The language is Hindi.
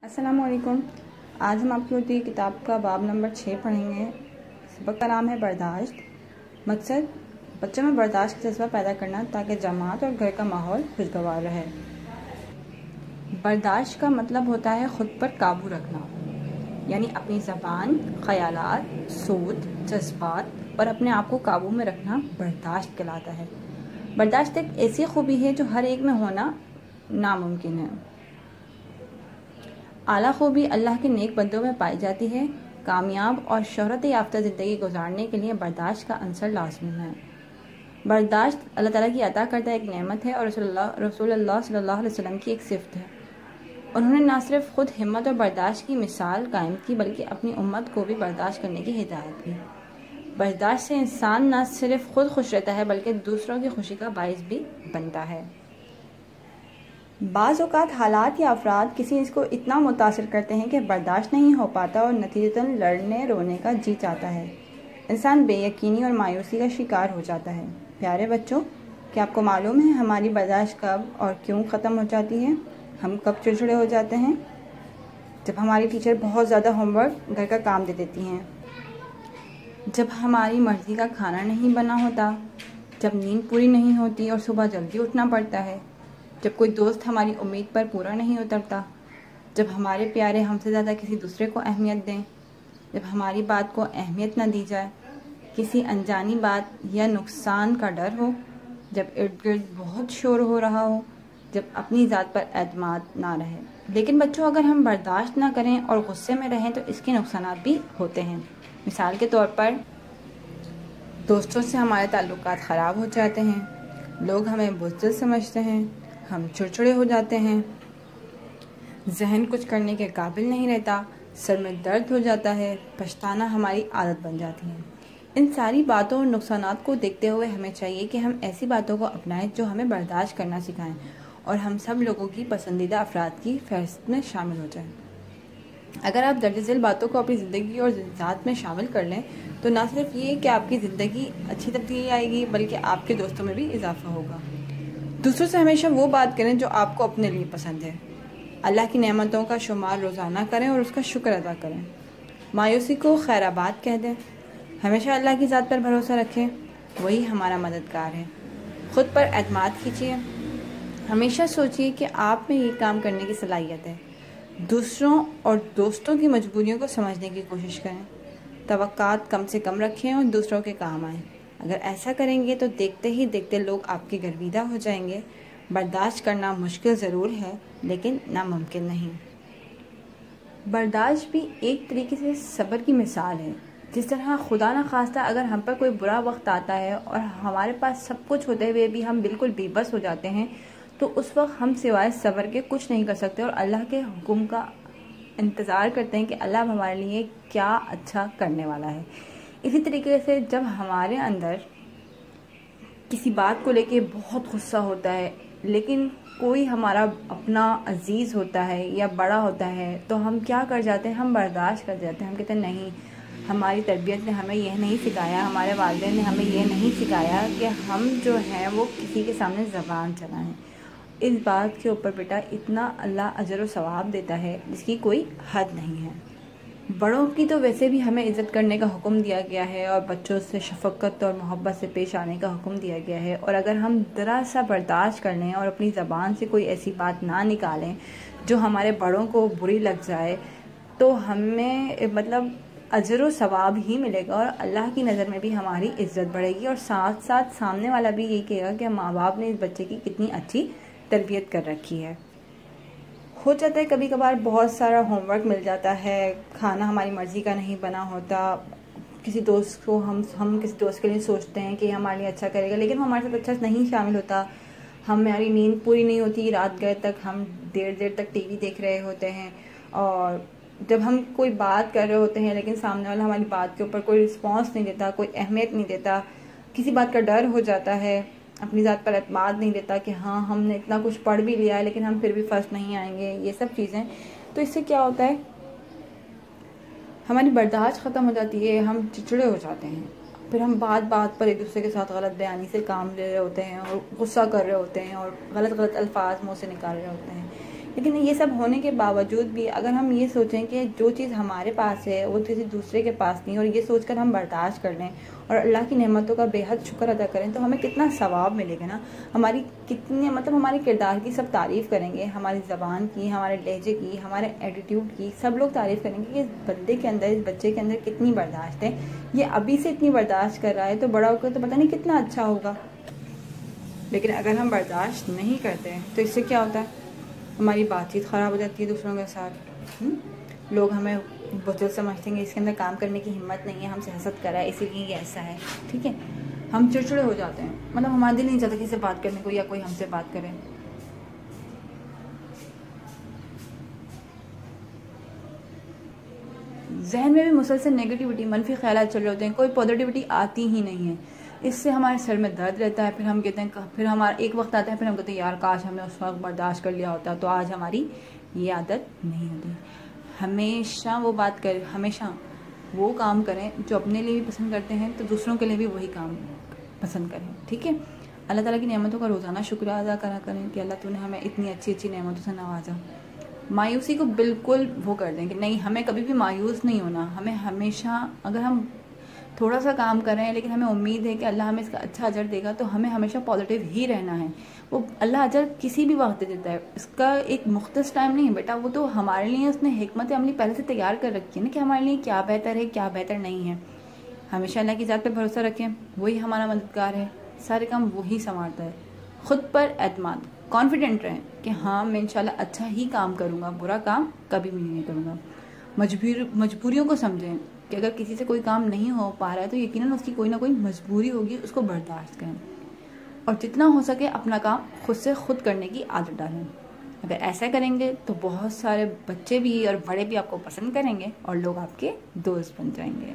अस्सलामुअलैकुम। आज हम आपकी होती किताब का बाब नंबर 6 पढ़ेंगे। सबक का नाम है बर्दाश्त। मकसद बच्चों में बर्दाश्त का जज्बा पैदा करना ताकि जमात और घर का माहौल खुशगवार रहे। बर्दाश्त का मतलब होता है ख़ुद पर काबू रखना, यानी अपनी ज़बान, ख़यालात, सोच, जज्बात और अपने आप को काबू में रखना बर्दाश्त कहलाता है। बर्दाश्त एक ऐसी खूबी है जो हर एक में होना नामुमकिन है। आला खूबी अल्लाह के नेक बंदों में पाई जाती है। कामयाब और शोहरत याफ्ता ज़िंदगी गुजारने के लिए बर्दाश्त का अंसर लाज़मी है। बर्दाश्त अल्लाह ताला की अता करता एक नेमत है और रसूलुल्लाह सल्लल्लाहु अलैहि वसल्लम की एक सिफ़त है। उन्होंने न सिर्फ खुद हिम्मत और बर्दाश्त की मिसाल कायम की बल्कि अपनी उम्मत को भी बर्दाश्त करने की हिदायत की। बर्दाश्त से इंसान न सिर्फ खुद खुश रहता है बल्कि दूसरों की खुशी का बाइस भी बनता है। बाज़ औक़ात हालात या अफराद किसी चीज़ को इतना मुतासिर करते हैं कि बर्दाश्त नहीं हो पाता और नतीजतन लड़ने रोने का जी चाहता है। इंसान बेयकीनी और मायूसी का शिकार हो जाता है। प्यारे बच्चों, क्या आपको मालूम है हमारी बर्दाश्त कब और क्यों ख़त्म हो जाती है? हम कब चिड़चिड़े हो जाते हैं? जब हमारी टीचर बहुत ज़्यादा होमवर्क घर का काम दे देती हैं, जब हमारी मर्ज़ी का खाना नहीं बना होता, जब नींद पूरी नहीं होती और सुबह जल्दी उठना पड़ता है, जब कोई दोस्त हमारी उम्मीद पर पूरा नहीं उतरता, जब हमारे प्यारे हमसे ज़्यादा किसी दूसरे को अहमियत दें, जब हमारी बात को अहमियत न दी जाए, किसी अनजानी बात या नुकसान का डर हो, जब इर्द गिर्द बहुत शोर हो रहा हो, जब अपनी ज़ात पर एतमाद ना रहे। लेकिन बच्चों, अगर हम बर्दाश्त ना करें और गुस्से में रहें तो इसके नुकसान भी होते हैं। मिसाल के तौर पर दोस्तों से हमारे ताल्लुकात ख़राब हो जाते हैं, लोग हमें बुज़दिल समझते हैं, हम चिड़चिड़े हो जाते हैं, जहन कुछ करने के काबिल नहीं रहता, सर में दर्द हो जाता है, पछताना हमारी आदत बन जाती है। इन सारी बातों और नुकसानात को देखते हुए हमें चाहिए कि हम ऐसी बातों को अपनाएं जो हमें बर्दाश्त करना सिखाएं और हम सब लोगों की पसंदीदा अफराद की फहरिस्त में शामिल हो जाएं। अगर आप दर्ज झेल बातों को अपनी ज़िंदगी और ज़ात में शामिल कर लें तो ना सिर्फ ये कि आपकी ज़िंदगी अच्छी तब्दीली आएगी बल्कि आपके दोस्तों में भी इजाफा होगा। दूसरों से हमेशा वो बात करें जो आपको अपने लिए पसंद है। अल्लाह की नेमतों का शुमार रोज़ाना करें और उसका शुक्र अदा करें। मायूसी को खैराबाद कह दें। हमेशा अल्लाह की ज़ात पर भरोसा रखें, वही हमारा मददगार है। ख़ुद पर एतमाद कीजिए। हमेशा सोचिए कि आप में ये काम करने की सलाहियत है। दूसरों और दोस्तों की मजबूरियों को समझने की कोशिश करें। तवक्कात कम से कम रखें और दूसरों के काम आएँ। अगर ऐसा करेंगे तो देखते ही देखते लोग आपके गर्विदा हो जाएंगे। बर्दाश्त करना मुश्किल ज़रूर है लेकिन नामुमकिन नहीं। बर्दाश्त भी एक तरीके से सब्र की मिसाल है। जिस तरह खुदा न खास्ता अगर हम पर कोई बुरा वक्त आता है और हमारे पास सब कुछ होते हुए भी हम बिल्कुल बेबस हो जाते हैं तो उस वक्त हम सिवाय सब्र के कुछ नहीं कर सकते और अल्लाह के हुक्म का इंतज़ार करते हैं कि अल्लाह हमारे लिए क्या अच्छा करने वाला है। इसी तरीके से जब हमारे अंदर किसी बात को लेके बहुत गुस्सा होता है लेकिन कोई हमारा अपना अजीज़ होता है या बड़ा होता है तो हम क्या कर जाते हैं, हम बर्दाश्त कर जाते हैं। हम कहते हैं नहीं, हमारी तरबियत ने हमें यह नहीं सिखाया, हमारे वालिदैन ने हमें यह नहीं सिखाया कि हम जो हैं वो किसी के सामने ज़बान चलाएं। इस बात के ऊपर बेटा इतना अल्लाह अजर व सवाब देता है जिसकी कोई हद नहीं है। बड़ों की तो वैसे भी हमें इज़्ज़त करने का हुक्म दिया गया है और बच्चों से शफ़क़त और मोहब्बत से पेश आने का हुक्म दिया गया है। और अगर हम ज़रा सा बर्दाश्त कर लें और अपनी ज़बान से कोई ऐसी बात ना निकालें जो हमारे बड़ों को बुरी लग जाए तो हमें मतलब अजर व सवाब ही मिलेगा और अल्लाह की नज़र में भी हमारी इज़्ज़त बढ़ेगी और साथ साथ सामने वाला भी यही कहेगा कि माँ बाप ने इस बच्चे की कितनी अच्छी तरबियत कर रखी है। हो जाता है कभी कभार बहुत सारा होमवर्क मिल जाता है, खाना हमारी मर्ज़ी का नहीं बना होता, किसी दोस्त को हम किसी दोस्त के लिए सोचते हैं कि हमारे लिए अच्छा करेगा लेकिन वो हमारे साथ अच्छा नहीं शामिल होता। हमारी नींद पूरी नहीं होती, रात गए तक हम देर देर तक टीवी देख रहे होते हैं और जब हम कोई बात कर रहे होते हैं लेकिन सामने वाला हमारी बात के ऊपर कोई रिस्पॉन्स नहीं देता, कोई अहमियत नहीं देता, किसी बात का डर हो जाता है, अपनी ज़ात पर एतमाद नहीं देता कि हाँ हमने इतना कुछ पढ़ भी लिया है लेकिन हम फिर भी फर्स्ट नहीं आएंगे, ये सब चीज़ें, तो इससे क्या होता है हमारी बर्दाश्त ख़त्म हो जाती है, हम चिड़चिड़े हो जाते हैं। फिर हम बात बात पर एक दूसरे के साथ गलत बयानी से काम ले रहे होते हैं और गुस्सा कर रहे होते हैं और गलत अल्फाज मुँह से निकाल रहे होते हैं। लेकिन ये सब होने के बावजूद भी अगर हम ये सोचें कि जो चीज़ हमारे पास है वो किसी दूसरे के पास नहीं, और ये सोचकर हम बर्दाश्त कर लें और अल्लाह की नेमतों का बेहद शुक्र अदा करें, तो हमें कितना सवाब मिलेगा ना। हमारी कितनी हमारे किरदार की सब तारीफ़ करेंगे, हमारी ज़बान की, हमारे लहजे की, हमारे एटीट्यूड की, सब लोग तारीफ़ करेंगे कि इस बंदे के अंदर, इस बच्चे के अंदर कितनी बर्दाश्त है। ये अभी से इतनी बर्दाश्त कर रहा है तो बड़ा होकर तो पता नहीं कितना अच्छा होगा। लेकिन अगर हम बर्दाश्त नहीं करते हैं तो इससे क्या होता है, हमारी बातचीत ख़राब हो जाती है दूसरों के साथ। लोग हमें बुज़ुर्ग समझते हैं, इसके अंदर काम करने की हिम्मत नहीं है, हमसे हसद कर रहा है, इसीलिए ये ऐसा है। ठीक है, हम चिड़चिड़े हो जाते हैं, मतलब हमारा दिल नहीं चाहता किसी से बात करने को या कोई हमसे बात करे। जहन में भी मुसलसल नेगेटिविटी, मनफी ख्यालात चल रहे होते हैं, कोई पॉजिटिविटी आती ही नहीं है। इससे हमारे सर में दर्द रहता है। फिर हम कहते हैं, फिर हमारा एक वक्त आता है, फिर हम कहते हैं यार काश हमने उस वक्त बर्दाश्त कर लिया होता तो आज हमारी ये आदत नहीं होती। हमेशा वो काम करें जो अपने लिए भी पसंद करते हैं, तो दूसरों के लिए भी वही काम पसंद करें। ठीक है, अल्लाह ताला की नेमतों का रोज़ाना शुक्र अदा करा करें कि अल्लाह तूने हमें इतनी अच्छी अच्छी नेमतों से नवाजा। मायूसी को बिल्कुल वो कर दें कि नहीं, हमें कभी भी मायूस नहीं होना। हमें हमेशा, अगर हम थोड़ा सा काम कर रहे हैं लेकिन हमें उम्मीद है कि अल्लाह हमें इसका अच्छा अजर देगा, तो हमें हमेशा पॉजिटिव ही रहना है। वो अल्लाह अजर किसी भी वक्त दे देता है, इसका एक मुख्तस टाइम नहीं है बेटा। वो तो हमारे लिए उसने हिकमत अमली पहले से तैयार कर रखी है ना कि हमारे लिए क्या बेहतर है, क्या बेहतर नहीं है। हमेशा अल्लाह की ज़ात पे भरोसा रखें, वही हमारा मददगार है, सारे काम वही संभालता है। ख़ुद पर एतमाद, कॉन्फिडेंट रहें कि हाँ मैं इंशाल्लाह अच्छा ही काम करूँगा, बुरा काम कभी भी नहीं करूँगा। मजबूरियों को समझें कि अगर किसी से कोई काम नहीं हो पा रहा है तो यकीनन उसकी कोई ना कोई मजबूरी होगी, उसको बर्दाश्त करें और जितना हो सके अपना काम खुद से खुद करने की आदत डालें। अगर ऐसा करेंगे तो बहुत सारे बच्चे भी और बड़े भी आपको पसंद करेंगे और लोग आपके दोस्त बन जाएंगे।